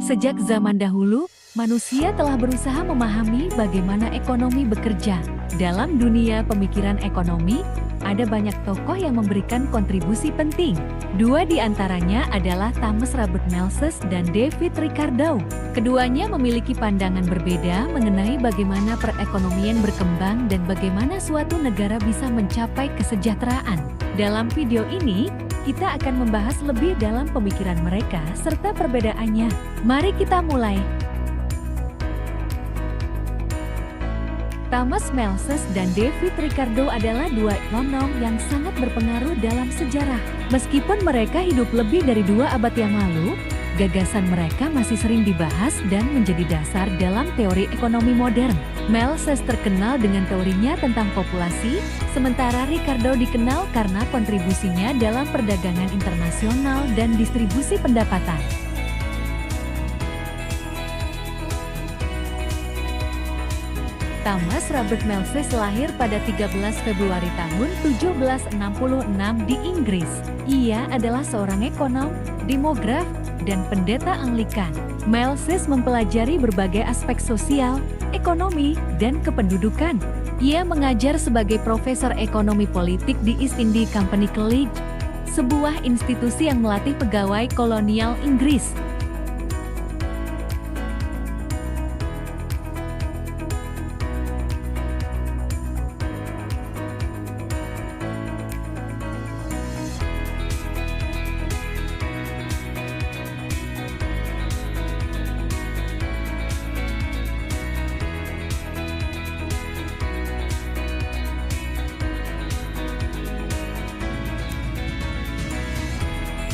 Sejak zaman dahulu, manusia telah berusaha memahami bagaimana ekonomi bekerja. Dalam dunia pemikiran ekonomi, ada banyak tokoh yang memberikan kontribusi penting. Dua di antaranya adalah Thomas Robert Malthus dan David Ricardo. Keduanya memiliki pandangan berbeda mengenai bagaimana perekonomian berkembang dan bagaimana suatu negara bisa mencapai kesejahteraan. Dalam video ini, kita akan membahas lebih dalam pemikiran mereka serta perbedaannya. Mari kita mulai. Thomas Malthus dan David Ricardo adalah dua ekonom yang sangat berpengaruh dalam sejarah. Meskipun mereka hidup lebih dari 2 abad yang lalu, gagasan mereka masih sering dibahas dan menjadi dasar dalam teori ekonomi modern. Malthus terkenal dengan teorinya tentang populasi, sementara Ricardo dikenal karena kontribusinya dalam perdagangan internasional dan distribusi pendapatan. Thomas Robert Malthus lahir pada 13 Februari tahun 1766 di Inggris. Ia adalah seorang ekonom, demograf, dan pendeta Anglikan. Malthus mempelajari berbagai aspek sosial, ekonomi, dan kependudukan. Ia mengajar sebagai profesor ekonomi politik di East India Company College, sebuah institusi yang melatih pegawai kolonial Inggris.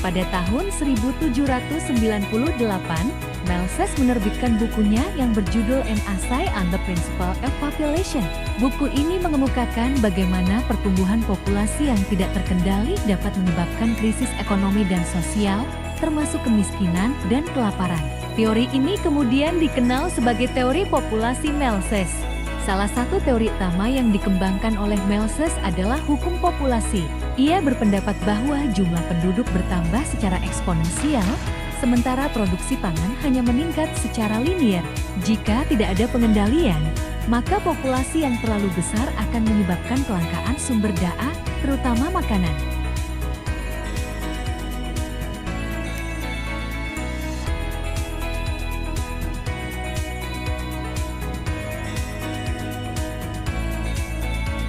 Pada tahun 1798, Malthus menerbitkan bukunya yang berjudul An Essay on the Principle of Population. Buku ini mengemukakan bagaimana pertumbuhan populasi yang tidak terkendali dapat menyebabkan krisis ekonomi dan sosial, termasuk kemiskinan dan kelaparan. Teori ini kemudian dikenal sebagai teori populasi Malthus. Salah satu teori utama yang dikembangkan oleh Malthus adalah hukum populasi. Ia berpendapat bahwa jumlah penduduk bertambah secara eksponensial, sementara produksi pangan hanya meningkat secara linier. Jika tidak ada pengendalian, maka populasi yang terlalu besar akan menyebabkan kelangkaan sumber daya, terutama makanan.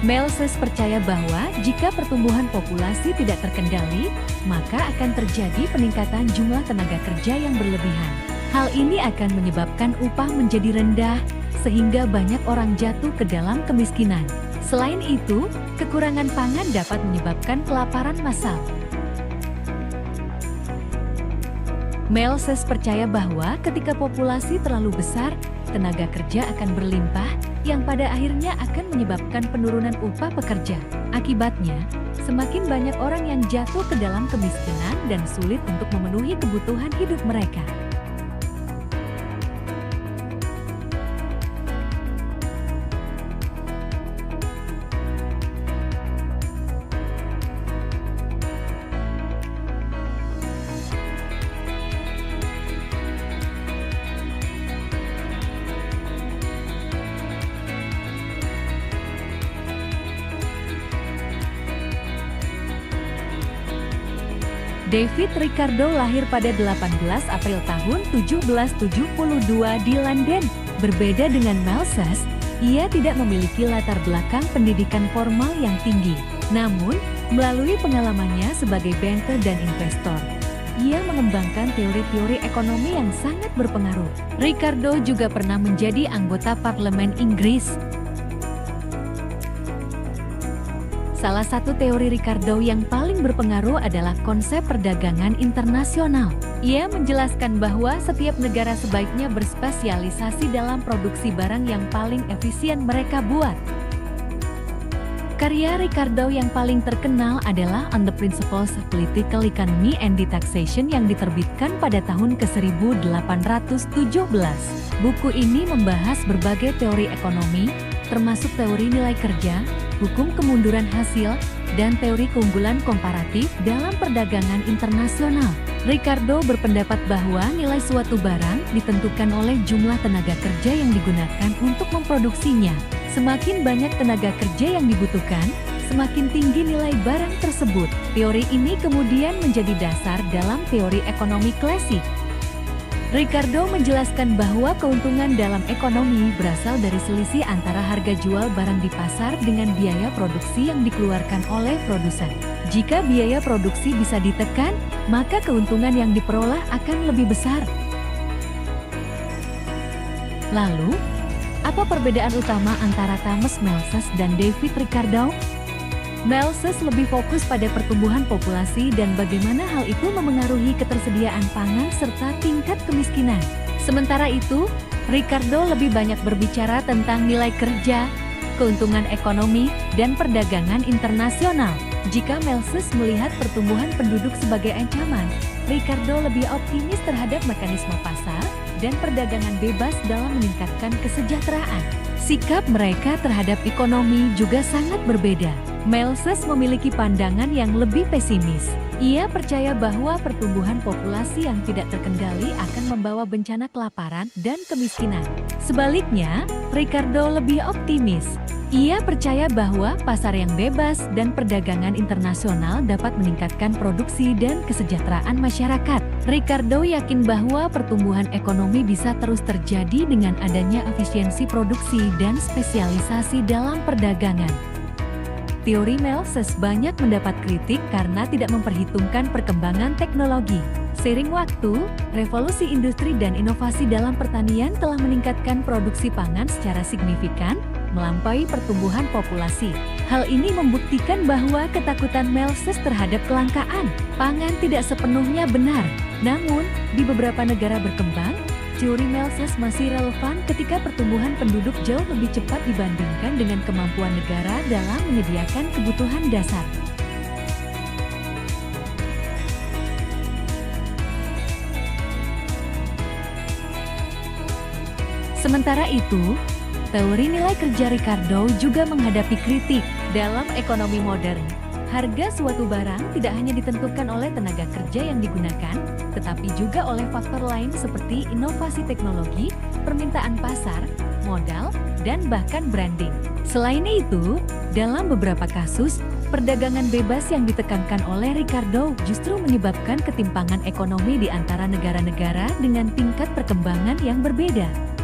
Malthus percaya bahwa jika pertumbuhan populasi tidak terkendali, maka akan terjadi peningkatan jumlah tenaga kerja yang berlebihan. Hal ini akan menyebabkan upah menjadi rendah, sehingga banyak orang jatuh ke dalam kemiskinan. Selain itu, kekurangan pangan dapat menyebabkan kelaparan massal. Malthus percaya bahwa ketika populasi terlalu besar, tenaga kerja akan berlimpah, yang pada akhirnya akan menyebabkan penurunan upah pekerja. Akibatnya, semakin banyak orang yang jatuh ke dalam kemiskinan dan sulit untuk memenuhi kebutuhan hidup mereka. David Ricardo lahir pada 18 April tahun 1772 di London. Berbeda dengan Malthus, ia tidak memiliki latar belakang pendidikan formal yang tinggi. Namun, melalui pengalamannya sebagai banker dan investor, ia mengembangkan teori-teori ekonomi yang sangat berpengaruh. Ricardo juga pernah menjadi anggota parlemen Inggris. Salah satu teori Ricardo yang paling berpengaruh adalah konsep perdagangan internasional. Ia menjelaskan bahwa setiap negara sebaiknya berspesialisasi dalam produksi barang yang paling efisien mereka buat. Karya Ricardo yang paling terkenal adalah On the Principles of Political Economy and Taxation yang diterbitkan pada tahun ke-1817. Buku ini membahas berbagai teori ekonomi, termasuk teori nilai kerja, hukum kemunduran hasil, dan teori keunggulan komparatif dalam perdagangan internasional. Ricardo berpendapat bahwa nilai suatu barang ditentukan oleh jumlah tenaga kerja yang digunakan untuk memproduksinya. Semakin banyak tenaga kerja yang dibutuhkan, semakin tinggi nilai barang tersebut. Teori ini kemudian menjadi dasar dalam teori ekonomi klasik. Ricardo menjelaskan bahwa keuntungan dalam ekonomi berasal dari selisih antara harga jual barang di pasar dengan biaya produksi yang dikeluarkan oleh produsen. Jika biaya produksi bisa ditekan, maka keuntungan yang diperoleh akan lebih besar. Lalu, apa perbedaan utama antara Thomas Malthus dan David Ricardo? Malthus lebih fokus pada pertumbuhan populasi dan bagaimana hal itu memengaruhi ketersediaan pangan serta tingkat kemiskinan. Sementara itu, Ricardo lebih banyak berbicara tentang nilai kerja, keuntungan ekonomi, dan perdagangan internasional. Jika Malthus melihat pertumbuhan penduduk sebagai ancaman, Ricardo lebih optimis terhadap mekanisme pasar dan perdagangan bebas dalam meningkatkan kesejahteraan. Sikap mereka terhadap ekonomi juga sangat berbeda. Malthus memiliki pandangan yang lebih pesimis. Ia percaya bahwa pertumbuhan populasi yang tidak terkendali akan membawa bencana kelaparan dan kemiskinan. Sebaliknya, Ricardo lebih optimis. Ia percaya bahwa pasar yang bebas dan perdagangan internasional dapat meningkatkan produksi dan kesejahteraan masyarakat. Ricardo yakin bahwa pertumbuhan ekonomi bisa terus terjadi dengan adanya efisiensi produksi dan spesialisasi dalam perdagangan. Teori Malthus banyak mendapat kritik karena tidak memperhitungkan perkembangan teknologi. Seiring waktu, revolusi industri dan inovasi dalam pertanian telah meningkatkan produksi pangan secara signifikan, melampaui pertumbuhan populasi. Hal ini membuktikan bahwa ketakutan Malthus terhadap kelangkaan pangan tidak sepenuhnya benar. Namun, di beberapa negara berkembang, teori Malthus masih relevan ketika pertumbuhan penduduk jauh lebih cepat dibandingkan dengan kemampuan negara dalam menyediakan kebutuhan dasar. Sementara itu, teori nilai kerja Ricardo juga menghadapi kritik. Dalam ekonomi modern, harga suatu barang tidak hanya ditentukan oleh tenaga kerja yang digunakan, tetapi juga oleh faktor lain seperti inovasi teknologi, permintaan pasar, modal, dan bahkan branding. Selain itu, dalam beberapa kasus, perdagangan bebas yang ditekankan oleh Ricardo justru menyebabkan ketimpangan ekonomi di antara negara-negara dengan tingkat perkembangan yang berbeda.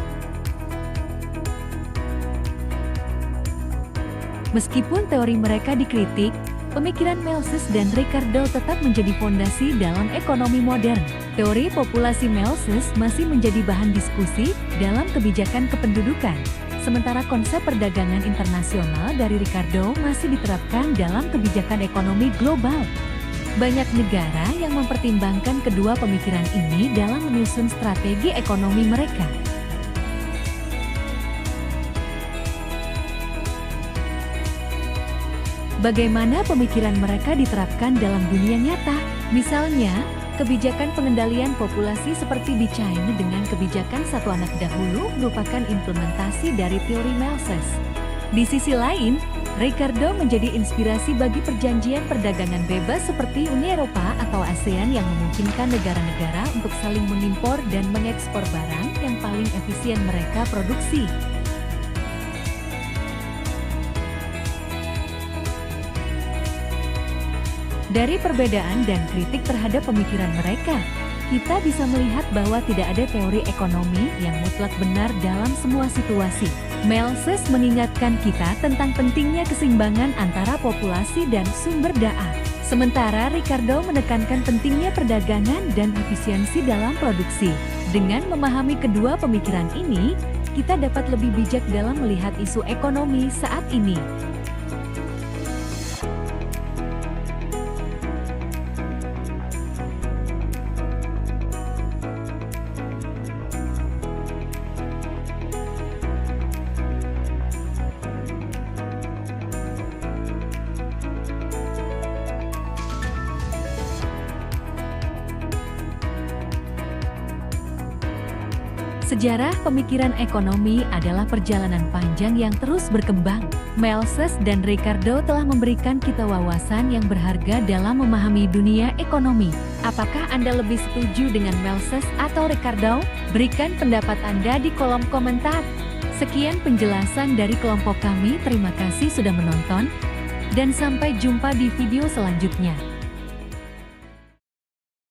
Meskipun teori mereka dikritik, pemikiran Malthus dan Ricardo tetap menjadi fondasi dalam ekonomi modern. Teori populasi Malthus masih menjadi bahan diskusi dalam kebijakan kependudukan, sementara konsep perdagangan internasional dari Ricardo masih diterapkan dalam kebijakan ekonomi global. Banyak negara yang mempertimbangkan kedua pemikiran ini dalam menyusun strategi ekonomi mereka. Bagaimana pemikiran mereka diterapkan dalam dunia nyata? Misalnya, kebijakan pengendalian populasi seperti di China dengan kebijakan satu anak dahulu merupakan implementasi dari teori Malthus. Di sisi lain, Ricardo menjadi inspirasi bagi perjanjian perdagangan bebas seperti Uni Eropa atau ASEAN yang memungkinkan negara-negara untuk saling mengimpor dan mengekspor barang yang paling efisien mereka produksi. Dari perbedaan dan kritik terhadap pemikiran mereka, kita bisa melihat bahwa tidak ada teori ekonomi yang mutlak benar dalam semua situasi. Malthus mengingatkan kita tentang pentingnya keseimbangan antara populasi dan sumber daya. Sementara Ricardo menekankan pentingnya perdagangan dan efisiensi dalam produksi. Dengan memahami kedua pemikiran ini, kita dapat lebih bijak dalam melihat isu ekonomi saat ini. Sejarah pemikiran ekonomi adalah perjalanan panjang yang terus berkembang. Malthus dan Ricardo telah memberikan kita wawasan yang berharga dalam memahami dunia ekonomi. Apakah Anda lebih setuju dengan Melses atau Ricardo? Berikan pendapat Anda di kolom komentar. Sekian penjelasan dari kelompok kami, terima kasih sudah menonton, dan sampai jumpa di video selanjutnya.